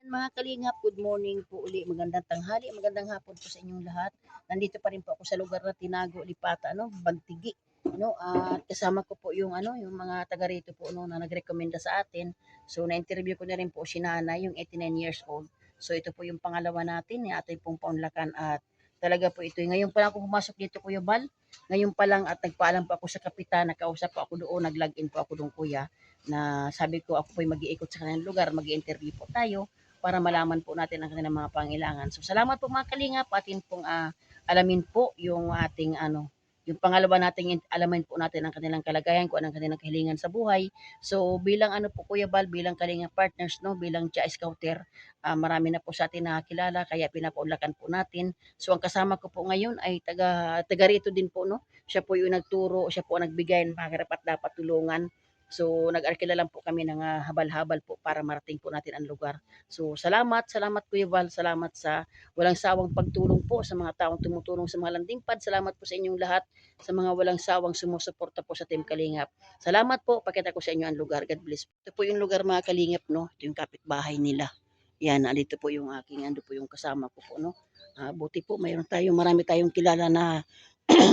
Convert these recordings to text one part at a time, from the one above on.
Mga kalingap, good morning po uli. Magandang tanghali, magandang hapon po sa inyong lahat. Nandito pa rin po ako sa lugar na Tinago, Lipata, Bagtigi. At kasama ko po yung mga taga rito po na nagrekomenda sa atin. So na-interview ko na rin po si Nanay, yung 89 years old. So ito po yung pangalawa natin, ni ating pong paunlakan at talaga po ito. Ngayon pa lang ako pumasok dito, Kuya Bal. Ngayon pa lang at nagpaalam po ako sa kapitan, nakausap po ako doon, nag-login po ako doon, Kuya, na sabi ko ako po ay mag-iikot sa kanilang lugar, mag-interview po tayo para malaman po natin ang kanilang mga pangailangan. So salamat po mga kalingap, atin pong alamin po yung ating yung pangalawa nating alamin po natin ang kanilang kalagayan, kung anong kanilang kahilingan sa buhay. So bilang po Kuya Bal, bilang kalingap partners, bilang Chia Scouter, marami na po sa atin nakakilala kaya pinapaunlakan po natin. So ang kasama ko po ngayon ay taga rito din po, no. Siya po yung nagturo, siya po ang nagbigay ng mga dapat tulungan. So nag-arkila lang po kami ng habal-habal po para marating po natin ang lugar. So salamat Kuya Val, salamat sa walang sawang pagtulong po sa mga taong tumutulong sa mga landing pad. Salamat po sa inyong lahat sa mga walang sawang sumusuporta po sa Team Kalingap. Salamat po, pakita ko sa inyo ang lugar. God bless. Ito po yung lugar mga Kalingap, no. Ito yung kapitbahay nila. Yan, andito po yung ando po yung kasama ko po, no. Buti po marami tayong kilala na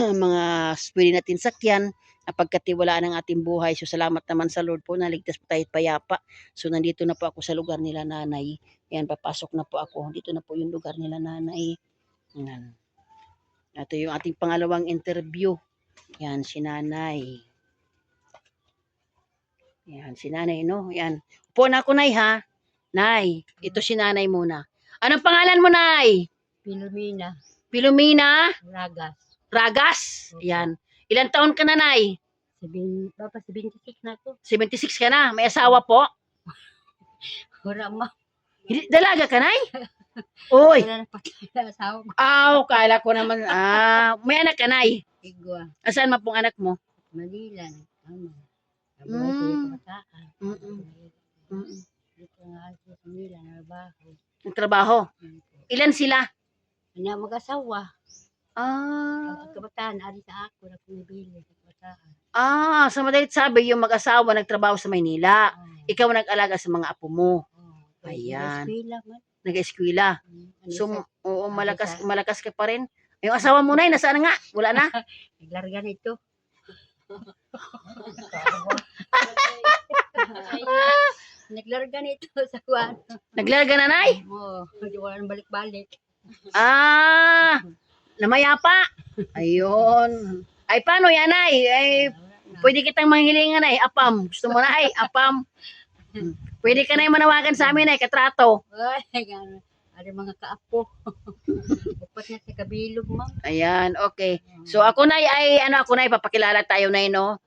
mga pwede natin sakyan pagkatiwalaan ng ating buhay. So salamat naman sa Lord po, naligtas po tayo payapa. So nandito na po ako sa lugar nila Nanay. Yan, papasok na po ako. Dito na po yung lugar nila Nanay. Yan. Ito yung ating pangalawang interview. Yan, si Nanay. Yan, si Nanay, no? Yan. Upo na ako, Nay, ha? Nay, ito si Nanay muna. Anong pangalan mo, Nay? Pilomena. Pilomena? Ragas. Ragas? Yan. Ilan taon ka na, Nay? 76 na ako. 76 ka na. May asawa po? Wala ma. Dalaga ka, Nay? Uy. Wala na patay na asawa ko. Kala ko naman. May anak ka, Nay? Igwa. Asan man pong anak mo? Manila. Nabuhay sa kabataan. Dito nga sa Manila, narabaho. Ang trabaho? Ilan sila? Ano mag-asawa? Kabataan, ari sa ako, na pinibili sa kabataan. Sa madalit sabi, yung mag-asawa nagtrabaho sa Maynila. Ikaw nag-alaga sa mga apo mo. Ayan. Nag-eskwela. So, oo, malakas ka pa rin. Yung asawa mo na, nasaan na nga? Wala na? Naglarga nito. Naglarga nito sa kuwan. Naglarga na, Nay? Oo, wala nang balik-balik. Namayapa. Ayun. Ay, paano yan, Nay? Ay, pwede kitang manghilingan, Nay. Apam. Gusto mo na, ay, apam. Pwede ka na yung manawagan sa amin, Nay, katrato. Ay, gano'n. Ada mga kaapo. Upat na sa kabilog, ma'am. Ayan, okay. So ako na papakilala tayo na, no.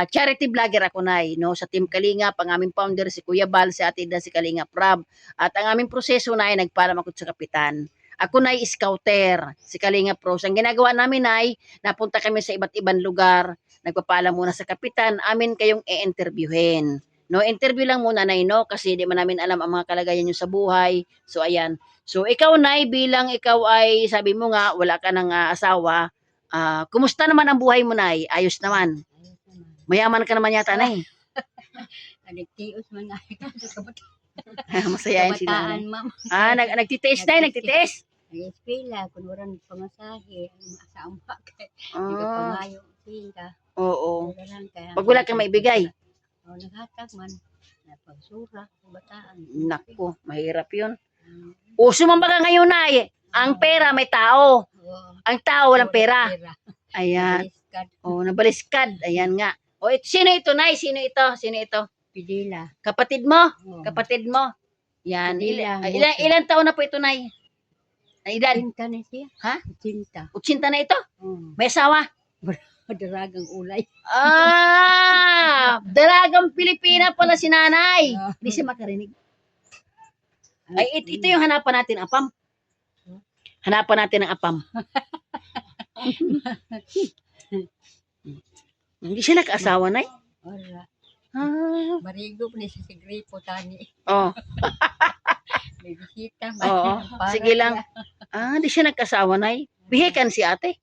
Charity vlogger ako na, no, sa Team Kalingap, ang aming founder si Kuya Bal, si Ate Da, si Kalingap Rab. At ang aming proseso na nagpaalam ako sa kapitan. Ako na scouter, si Kalingap Rose. Ang ginagawa namin ay napunta kami sa iba't ibang lugar, nagpapaalam muna sa kapitan, amin kayong i-interviewin. No, interview lang muna, Nay, no, kasi di man namin alam ang mga kalagayan nyo sa buhay. So ayan. So ikaw, Nay, bilang ikaw ay sabi mo nga wala ka ng asawa, kumusta naman ang buhay mo, Nay? Ayos naman. Mayaman ka naman yata, Nay. Nagtios man na. Masayain si Nanay. Ma'am. Nagtitiis, Nay, nagtitiis. Nag-eskwela, kunwaran pamasahe, ang asama kay. Hindi ka pangayo, tinda. Oo. Pag wala kang maibigay. Naghatag man. Napagsura, bataan. Naku, mahirap yun. Uso man baga ngayon, Nay. Ang pera may tao. Ang tao walang pera. Ayan. Nabaliskad. Ayan nga. Sino ito, Nay? Sino ito? Pidila. Kapatid mo? Kapatid mo. Yan. Ilan taon na po ito, Nay? Ilan? 80 na siya. Ha? 80. 80 na ito? May asawa? Daragang ulay. Dalagang Pilipina pala si Nanay. Hindi siya makarinig. Ay, ito yung hanapan natin, apam. Hanapan natin ang apam. Hindi siya nag-asawa, Nay? Wala. Marigo po niya sa gripo, tani. May bisita. Oo. Sige lang. Hindi siya nag-asawa, Nay. Pihikan si ate.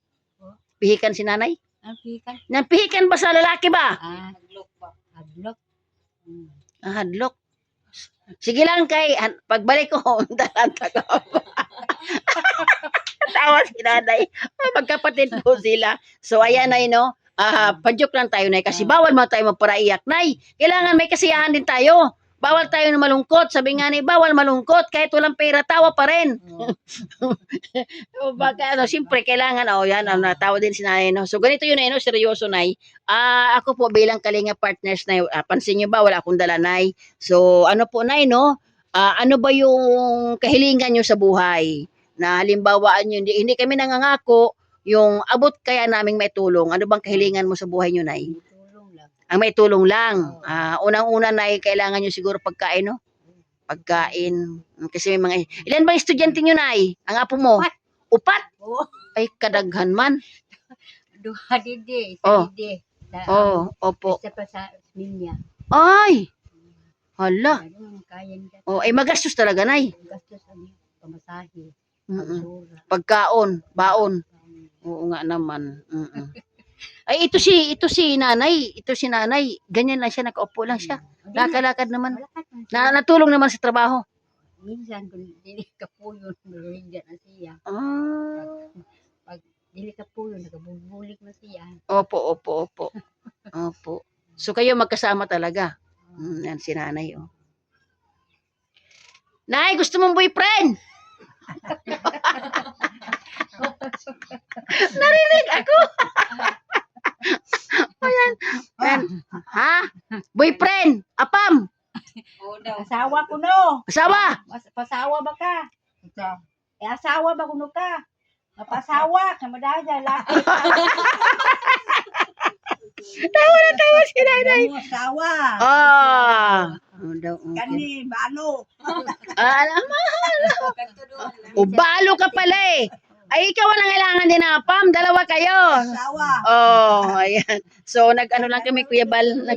Pihikan si Nanay. Pihikan. Pihikan ba sa lalaki ba? Hadlok. Hadlok. Sige lang kay pagbalik ko dalan ta ko. Tawa si nanay. Magkapatid po sila. So ayan nay no. Pa-joke lang tayo nay kasi bawal mo tayo magparaiyak nay. Kailangan may kasiyahan din tayo. Bawal tayo na malungkot. Sabi nga ni, bawal malungkot. Kahit walang pera, tawa pa rin. O baka ano, siyempre kailangan yan, natawa din si nanay no. So ganito yun no, seryoso nay. Ako po bilang kalinga partners nay, pansin niyo ba wala akong dala nay. So ano po nay no? Ano ba yung kahilingan niyo sa buhay? Na halimbawa hindi kami nangangako yung abot kaya naming may tulong. Ano bang kahilingan mo sa buhay niyo nay? Tulong lang. Ang may tulong lang. Unang-una nay kailangan niyo siguro pagkain no? Pagkain. Kasi may mga ilan bang estudyante niyo nay? Ang apo mo? Upat? Oo. Ay, kadaghan man. Duha didi. Oh. Isa didi. Opo. Isa pa sa Minya. Ay! Hala. Ano, kaya nila. Ay magastos talaga, nay. Gastos ang pamasahe. Mm-mm. Basura. Pagkaon, baon. Oo nga naman. Mm-mm. Ay, ito si nanay. Ito si nanay. Ganyan lang siya, nakaupo lang siya. Lakalakad naman. Malakad man. Natulong naman sa trabaho. Minsan kung dili ka puyon, maluligyan na siya. Pag dili ka puyon, nakabubulik na siya. Opo. Opo. So kayo magkasama talaga. Yan si nanay. Oh. Nay, gusto mong boyfriend? Narinig ako. Ayan. Ha? Boyfriend? Apam? Asawa ko no. Asawa? Pasawa ba ka? Asawa ba kuno ka? Mapasawa, kamadaya, laki. Tawa si nanay. Asawa. Okay. Kani, balo. Alam mo. Balo ka pala eh. Ay, ikaw ang kailangan din na Pam. Dalawa kayo. Asawa. Ayan. So, nag-ano lang kami, Kuya Bal.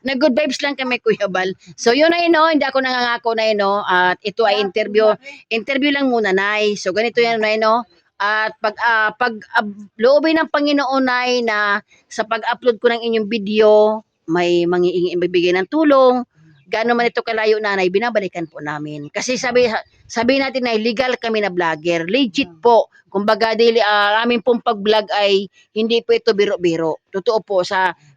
Nag-good vibes lang kami, Kuya Bal. So, yun na no. Hindi ako nangangako na no. At ito ay interview. Interview lang muna, Nay. So, ganito yan, Nay, no. At pag loobin ng Panginoon, Nay, na sa pag-upload ko ng inyong video, may magbibigay ng tulong. Gaano man ito kalayo, nanay, binabalikan po namin. Kasi sabi natin na legal kami na vlogger. Legit po. Kumbaga, aming pong pag-vlog ay hindi po ito biro-biro. Totoo po.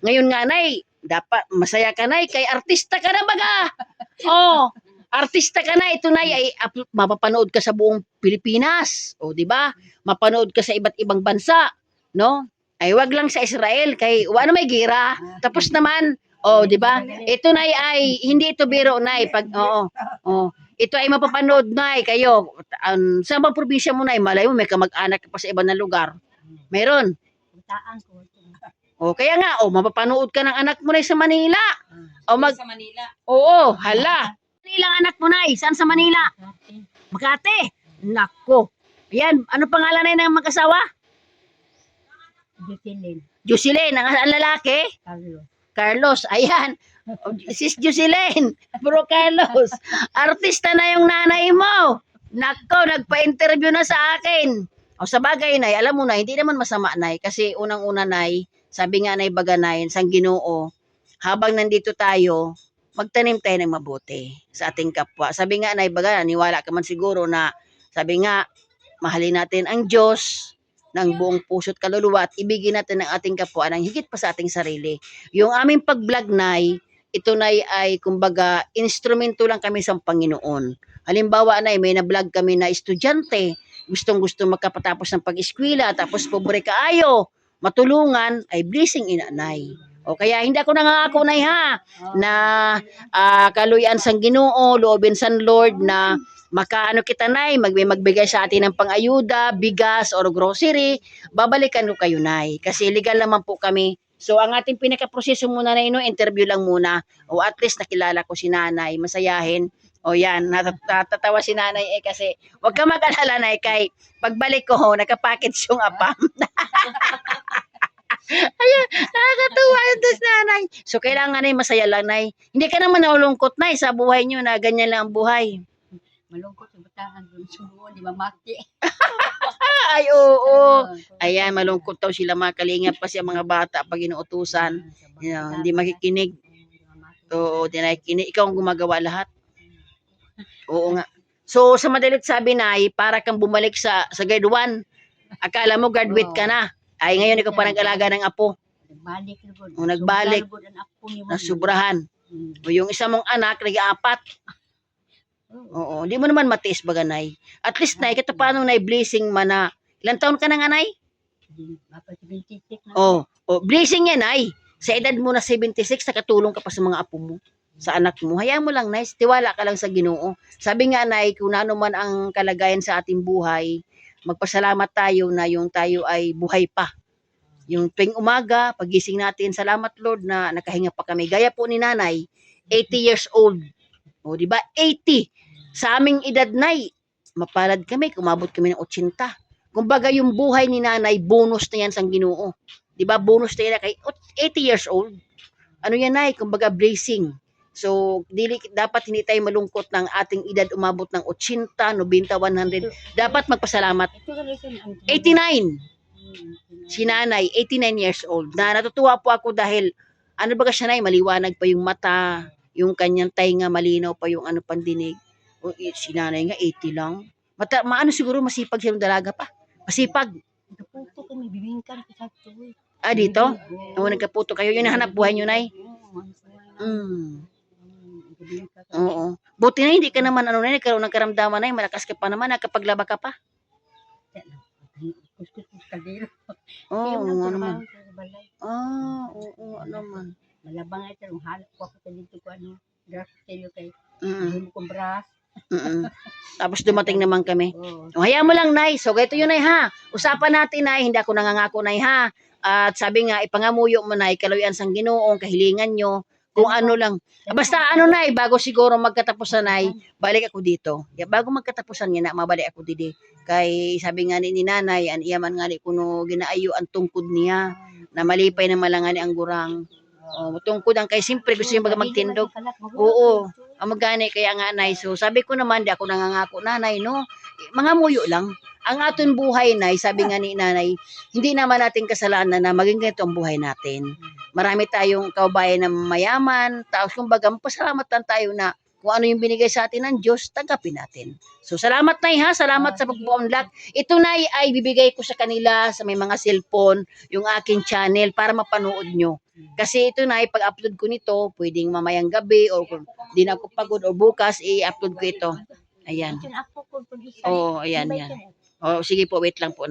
Ngayon nga, nay, dapat masaya ka, nay. Kay artista ka na baga. Artista ka na. Ito, nay, ay mapapanood ka sa buong Pilipinas. Di ba? Mapanood ka sa iba't ibang bansa. No? Ay, wag lang sa Israel. Kay, ano may gira. Tapos naman, di ba? Ito na ay hindi ito biro na ito ay mapapanood na kayo. Sa bang probinsya mo na malay mo may kamag-anak pa sa iba na lugar. Meron. Kaya nga mapapanood ka ng anak mo na sa Manila. Sa Manila. Oo, hala. Manila ang anak mo na saan sa Manila? Makati. Nako. Ayan, ano pangalan na ng mag-asawa? Jocelyn, ang lalaki? Carlos, ayan. Sis Jocelyn, Bro Carlos. Artista na yung nanay mo. Nako, nagpa-interview na sa akin. Sa bagay, nay, alam mo na, hindi naman masama, nay. Kasi unang-una, nay, sabi nga, nay, baga, nay, sang Ginoo, habang nandito tayo, magtanim tayo ng mabuti sa ating kapwa. Sabi nga, nay, baga, niwala ka man siguro na, sabi nga, mahalin natin ang Diyos, ng buong puso't kaluluwa at ibigin natin ang ating kapwa ng higit pa sa ating sarili. Yung aming pag-vlog, nay, ito nay ay kumbaga instrumento lang kami sa Panginoon. Halimbawa, nay, may na-vlog kami na estudyante, gustong-gusto magkapatapos ng pag-eskwela, tapos pobre kaayo, matulungan, ay blessing inanay. Kaya hindi ako nangangako, nay, ha, na kaluyan sang Ginoo, loobin sang Lord na makaano kita, nay, magbigay sa atin ng pang-ayuda, bigas or grocery, babalikan ko kayo, nay. Kasi legal naman po kami. So, ang ating pinaka-proseso muna na interview lang muna. At least nakilala ko si nanay, masayahin. Yan, natatawa si nanay kasi wag ka mag-alala, nay, kay pagbalik ko, nakapackage yung apam. Ayun, nakakatuwa ito si nanay. So, kailangan, nay, masaya lang, nay. Hindi ka naman naulungkot, nay, sa buhay nyo na ganyan lang ang buhay. Malungkot sa bataan doon subuan, di ba mati? Ay, oo. Ayan, malungkot daw sila mga kalingap kasi ang mga bata pag inuutusan. Hindi makikinig. Oo, dinay, ikaw ang gumagawa lahat. Oo nga. So, sa madalit sabi, Nay, para kang bumalik sa grade 1. Akala mo graduate ka na. Ay, ngayon ikaw pa nag-alaga ng apo. Nagbalik lugod. O, nagbalik. Sobra lugod ang apo ni Na Mami. sobrahan. O, yung isa mong anak, nag-aapat. Oo, hindi mo naman matiis baga, Nay. At least, Nay, kahit paano, Nay, blessing man na. Ilang taon ka na nga, Nay? Dapat 76 na. Oh, blessing yan, Nay. Sa edad mo na 76, nakatulong ka pa sa mga apo mo, sa anak mo. Hayaan mo lang, Nay. Tiwala ka lang sa Ginoo. Sabi nga, Nay, kung ano man ang kalagayan sa ating buhay, magpasalamat tayo na yung tayo ay buhay pa. Yung tuwing umaga, pagising natin, salamat Lord na nakahinga pa kami. Gaya po ni Nanay, 80 years old. O, di ba? 80. Sa aming edad, Nay, mapalad kami, kumabot kami ng 80. Kumbaga yung buhay ni Nanay, bonus na yan sa Ginoo. Di ba? Bonus na yan kay 80 years old. Ano yan, Nay? Kumbaga blessing. So, dapat hindi tayo malungkot ng ating edad umabot ng 80, 90, 100. Dapat magpasalamat. Ito ka rin ang 89. Si Nanay, 89 years old. Na natutuwa po ako dahil, ano ba siya, Nay? Maliwanag pa yung mata, yung kanyang tainga, malinaw pa yung ano pandinig. O, si Nanay nga, 80 lang. Maano siguro, masipag siyang dalaga pa. Masipag. Nagkaputo kami, bibingkan ko sa tuwi. Ah, dito? Oo, nagkaputo kayo. Yun ang hanap buhay nyo, Nay. Oo. Buti na hindi ka naman, ano, Nay, nagkaroon ng karamdaman, Nay. Malakas ka pa naman, nakapaglaba ka pa. Kuskus kaldero. Oo, Kaya ano trabaho naman. sa balay. Oo, ano naman. Malabang ito, yung halap ko ako sa dito ko ano. Grass kayo kay. Mm. Hindi ko brass. Tapos dumating naman kami. Oo. O, hayaan mo lang, Nay. So, ganito yun, Nay, ha? Usapan natin, Nay. Hindi ako nangangako, Nay, ha? At sabi nga, ipangamuyo mo, Nay, kaloyan sang Ginoong, kahilingan nyo, kung ano lang. Basta, ano, Nay, bago siguro magkatapusan, Nay, balik ako dito. Bago magkatapusan nga na, mabalik ako dito. Kay, sabi nga ni Nanay, an iyaman nga ni kuno ginaayo ang tungkod niya, na malipay na malangani ang gurang. Tungkod ang kay simpre gusto niya magtindog. Oo. Ang magani kaya nga, Nay. So sabi ko naman, di ako nangangako, Nanay, no. Mga muyo lang. Ang aton buhay, Nay, sabi nga ni Nanay, hindi naman natin kasalanan na maging ganito ang buhay natin. Marami tayong kaubayan na mayaman, tapos kumbaga pasalamat lang tayo na kung ano yung binigay sa atin ng Diyos, tanggapin natin. So salamat, Nay, ha. Salamat sa pagbuunlak. Ito, Nay, ay bibigay ko sa kanila sa may mga cellphone, yung aking channel para mapanood nyo. Kasi ito, Nay, pag-upload ko nito, pwedeng mamayang gabi o kung di na ako pagod o bukas, i-upload ko ito. Ayan. Ito na ako ko. Oo, ayan, yan. Oh, sige po, wait lang po.